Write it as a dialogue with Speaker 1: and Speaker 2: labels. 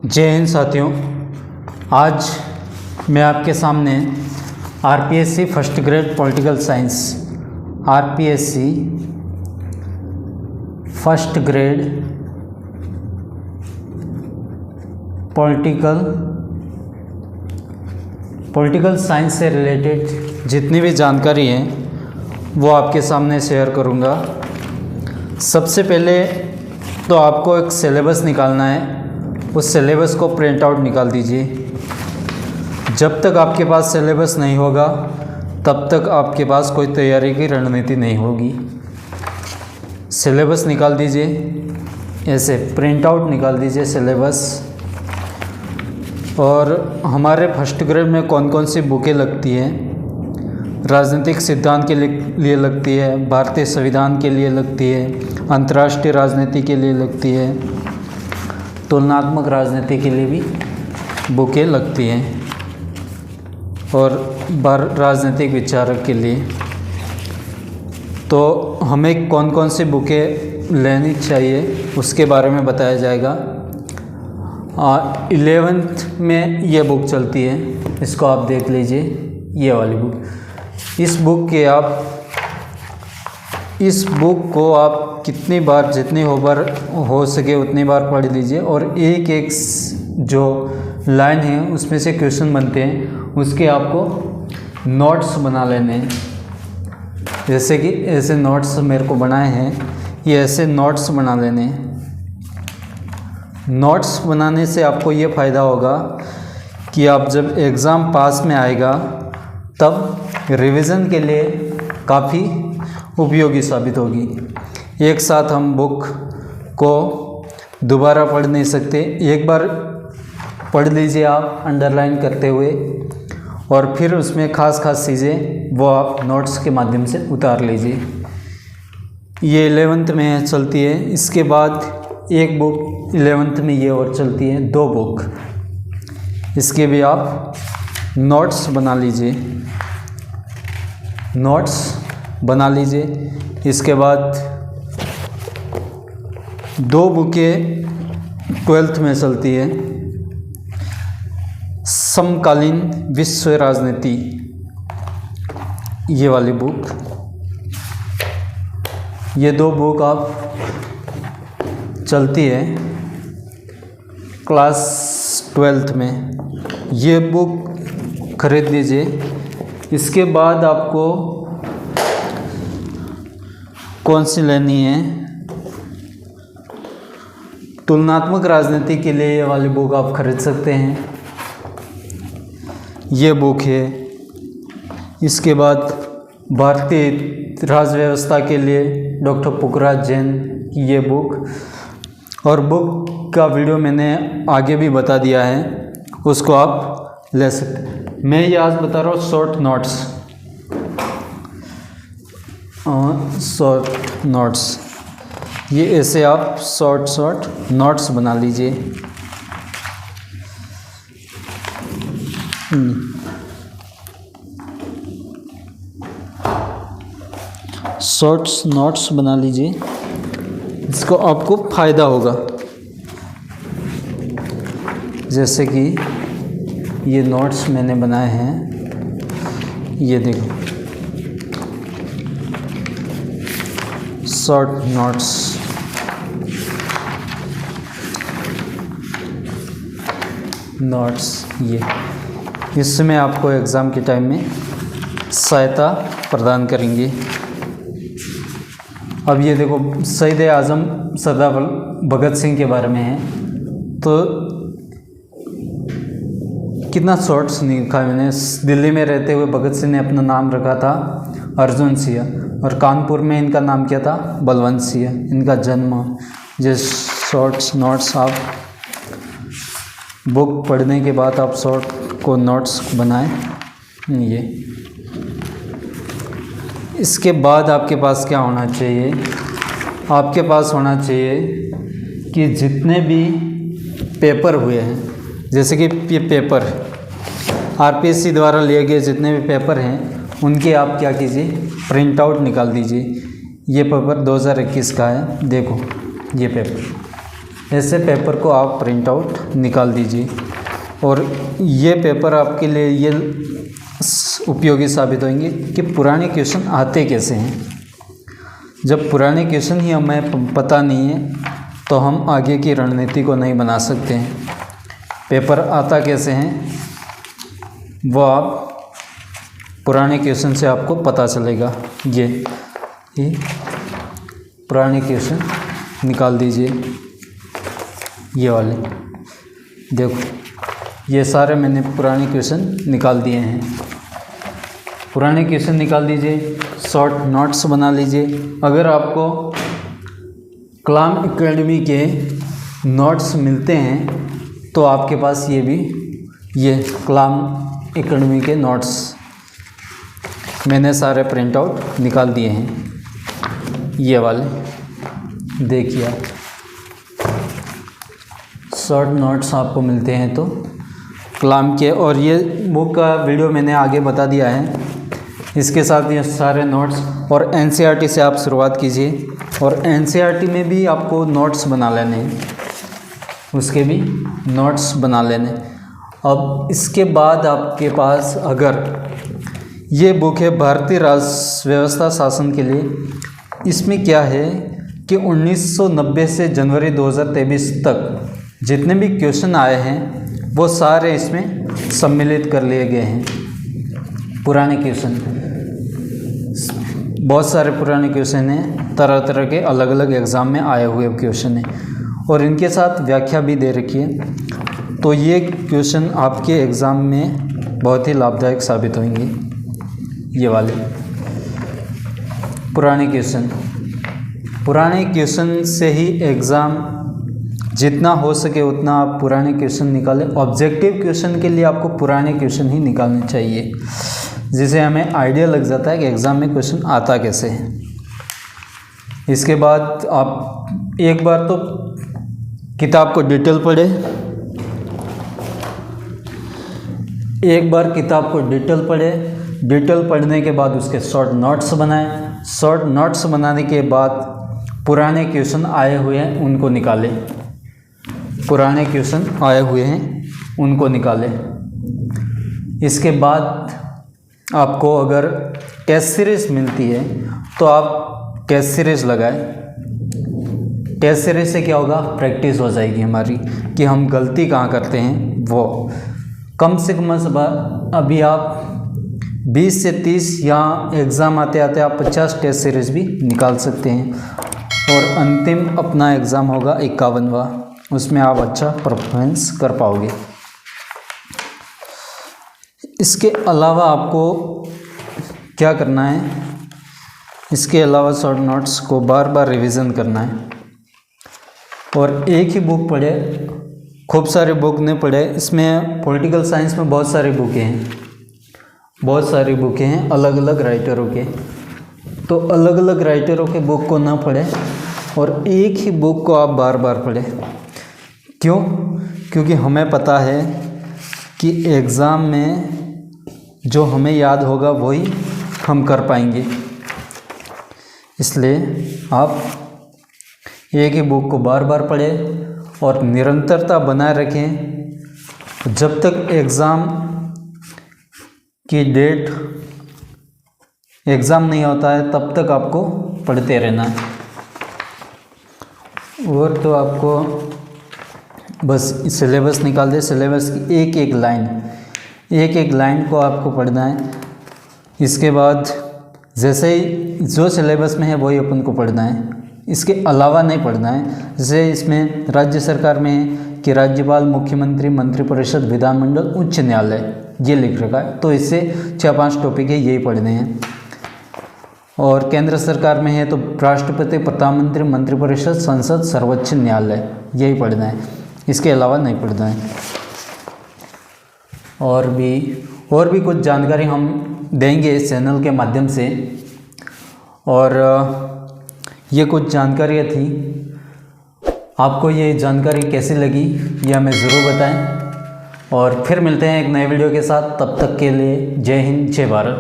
Speaker 1: जय हिंद साथियों। आज मैं आपके सामने RPSC first grade political science RPSC first grade political science से रिलेटेड जितनी भी जानकारी है वो आपके सामने शेयर करूंगा। सबसे पहले तो आपको एक सिलेबस निकालना है, उस सिलेबस को प्रिंट आउट निकाल दीजिए। जब तक आपके पास सिलेबस नहीं होगा तब तक आपके पास कोई तैयारी की रणनीति नहीं होगी। सिलेबस निकाल दीजिए, ऐसे प्रिंट आउट निकाल दीजिए सिलेबस। और हमारे फर्स्ट ग्रेड में कौन कौन सी बुकें लगती हैं, राजनीतिक सिद्धांत के लिए लगती है, भारतीय संविधान के लिए लगती है, अंतर्राष्ट्रीय राजनीति के लिए लगती है, तुलनात्मक राजनीति के लिए भी बुकें लगती हैं, और राजनीतिक विचारक के लिए। तो हमें कौन कौन सी बुकें लेनी चाहिए उसके बारे में बताया जाएगा। 11th में ये बुक चलती है, इसको आप देख लीजिए, ये वाली बुक। इस बुक को आप कितनी बार, जितनी बार हो सके उतनी बार पढ़ लीजिए, और एक एक जो लाइन है उसमें से क्वेश्चन बनते हैं, उसके आपको नोट्स बना लेने हैं। जैसे कि ऐसे नोट्स मेरे को बनाए हैं, ये ऐसे नोट्स बना लेने हैं। नोट्स बनाने से आपको ये फ़ायदा होगा कि आप जब एग्ज़ाम पास में आएगा तब रिवीजन के लिए काफ़ी उपयोगी साबित होगी। एक साथ हम बुक को दोबारा पढ़ नहीं सकते, एक बार पढ़ लीजिए आप अंडरलाइन करते हुए, और फिर उसमें खास चीज़ें वो आप नोट्स के माध्यम से उतार लीजिए। ये 11th में चलती है। इसके बाद एक बुक 11th में ये और चलती है, 2 बुक, इसके भी आप नोट्स बना लीजिए, नोट्स बना लीजिए। इसके बाद 2 बुकें 12th में चलती है, समकालीन विश्व राजनीति, ये वाली बुक। ये 2 बुक आप चलती है क्लास 12th में, ये बुक खरीद लीजिए। इसके बाद आपको कौन सी लेनी है, तुलनात्मक राजनीति के लिए ये वाली बुक आप खरीद सकते हैं, ये बुक है। इसके बाद भारतीय राज्य व्यवस्था के लिए डॉक्टर पुखराज जैन की ये बुक, और बुक का वीडियो मैंने आगे भी बता दिया है, उसको आप ले सकते हैं। मैं ये आज बता रहा हूँ शॉर्ट नोट्स, ये ऐसे आप शॉर्ट नोट्स बना लीजिए। शॉर्ट नोट्स बना लीजिए, इसको आपको फ़ायदा होगा। जैसे कि ये नोट्स मैंने बनाए हैं, ये देखो, शॉर्ट नोट्स ये इसमें आपको एग्ज़ाम के टाइम में सहायता प्रदान करेंगे। अब ये देखो, शहीद आज़म सरदार भगत सिंह के बारे में है, तो कितना शॉर्ट्स लिखा है मैंने। दिल्ली में रहते हुए भगत सिंह ने अपना नाम रखा था अर्जुन सिंह, और कानपुर में इनका नाम क्या था, बलवंत सिंह, इनका जन्म। ये शॉर्ट्स नोट्स आप बुक पढ़ने के बाद आप शॉर्ट को नोट्स बनाएं। ये इसके बाद आपके पास क्या होना चाहिए, आपके पास होना चाहिए कि जितने भी पेपर हुए हैं, जैसे कि ये पेपर आरपीएससी द्वारा लिए गए जितने भी पेपर हैं, उनके आप क्या कीजिए, प्रिंट आउट निकाल दीजिए। ये पेपर 2021 का है, देखो ये पेपर ऐसे पेपर को आप प्रिंट आउट निकाल दीजिए और ये पेपर आपके लिए ये उपयोगी साबित होंगे कि पुराने क्वेश्चन आते कैसे हैं। जब पुराने क्वेश्चन ही हमें पता नहीं है तो हम आगे की रणनीति को नहीं बना सकते हैं। पेपर आता कैसे हैं वो आप पुराने क्वेश्चन से आपको पता चलेगा। ये पुराने क्वेश्चन निकाल दीजिए, ये वाले देखो, ये सारे मैंने पुराने क्वेश्चन निकाल दिए हैं। पुराने क्वेश्चन निकाल दीजिए, शॉर्ट नोट्स बना लीजिए। अगर आपको कलाम एकेडमी के नोट्स मिलते हैं तो आपके पास ये कलाम एकेडमी के नोट्स मैंने सारे प्रिंट आउट निकाल दिए हैं। ये वाले देखिए, शॉर्ट नोट्स आपको मिलते हैं तो कलाम के, और ये बुक का वीडियो मैंने आगे बता दिया है। इसके साथ ये सारे नोट्स, और एनसीईआरटी से आप शुरुआत कीजिए और एनसीईआरटी में भी आपको नोट्स बना लेने हैं, उसके भी नोट्स बना लेने। अब इसके बाद आपके पास अगर ये बुक है भारतीय राष्ट्र व्यवस्था शासन के लिए, इसमें क्या है कि 1990 से जनवरी 2023 तक जितने भी क्वेश्चन आए हैं वो सारे इसमें सम्मिलित कर लिए गए हैं। पुराने क्वेश्चन, बहुत सारे पुराने क्वेश्चन हैं, तरह तरह के अलग अलग एग्ज़ाम में आए हुए क्वेश्चन हैं और इनके साथ व्याख्या भी दे रखी है। तो ये क्वेश्चन आपके एग्ज़ाम में बहुत ही लाभदायक साबित होंगे। ये वाले पुराने क्वेश्चन से ही एग्ज़ाम जितना हो सके उतना आप पुराने क्वेश्चन निकालें। ऑब्जेक्टिव क्वेश्चन के लिए आपको पुराने क्वेश्चन ही निकालने चाहिए, जिससे हमें आइडिया लग जाता है कि एग्ज़ाम में क्वेश्चन आता कैसे है। इसके बाद आप एक बार तो किताब को डिटेल पढ़े, डिटेल पढ़ने के बाद उसके शॉर्ट नोट्स बनाएं। शॉर्ट नोट्स बनाने के बाद पुराने क्वेश्चन आए हुए हैं उनको निकालें। इसके बाद आपको अगर टेस्ट सीरीज़ मिलती है तो आप टेस्ट सीरीज़ लगाएं। टेस्ट सीरीज़ से क्या होगा, प्रैक्टिस हो जाएगी हमारी कि हम गलती कहाँ करते हैं। वो कम से कम अभी आप 20 से 30 या एग्ज़ाम आते आते आप 50 टेस्ट सीरीज़ भी निकाल सकते हैं। और अंतिम अपना एग्ज़ाम होगा 51वां, उसमें आप अच्छा परफॉर्मेंस कर पाओगे। इसके अलावा आपको क्या करना है, इसके अलावा शॉर्ट नोट्स को बार बार रिवीजन करना है और एक ही बुक पढ़े, खूब सारे बुक नहीं पढ़े। इसमें पॉलिटिकल साइंस में बहुत सारी बुकें हैं अलग अलग राइटरों के, तो अलग अलग राइटरों के बुक को ना पढ़े और एक ही बुक को आप बार बार पढ़ें। क्यों? क्योंकि हमें पता है कि एग्ज़ाम में जो हमें याद होगा वही हम कर पाएंगे। इसलिए आप एक ही बुक को बार बार पढ़ें और निरंतरता बनाए रखें। जब तक एग्ज़ाम की डेट, एग्ज़ाम नहीं होता है तब तक आपको पढ़ते रहना है। और तो आपको बस सिलेबस निकाल दे, सिलेबस की एक एक लाइन को आपको पढ़ना है। इसके बाद जैसे ही जो सिलेबस में है वही अपन को पढ़ना है, इसके अलावा नहीं पढ़ना है। जैसे इसमें राज्य सरकार में है कि राज्यपाल, मुख्यमंत्री, मंत्रिपरिषद, विधानमंडल, उच्च न्यायालय, ये लिख रखा है, तो इससे 4-5 टॉपिक है, यही पढ़ने हैं। और केंद्र सरकार में है तो राष्ट्रपति, प्रधानमंत्री, मंत्रिपरिषद, संसद, सर्वोच्च न्यायालय, यही पढ़ना है, इसके अलावा नहीं पढ़ना है। और भी कुछ जानकारी हम देंगे इस चैनल के माध्यम से। और ये कुछ जानकारियाँ थी, आपको ये जानकारी कैसी लगी ये हमें ज़रूर बताएं। और फिर मिलते हैं एक नए वीडियो के साथ, तब तक के लिए जय हिंद, जय भारत।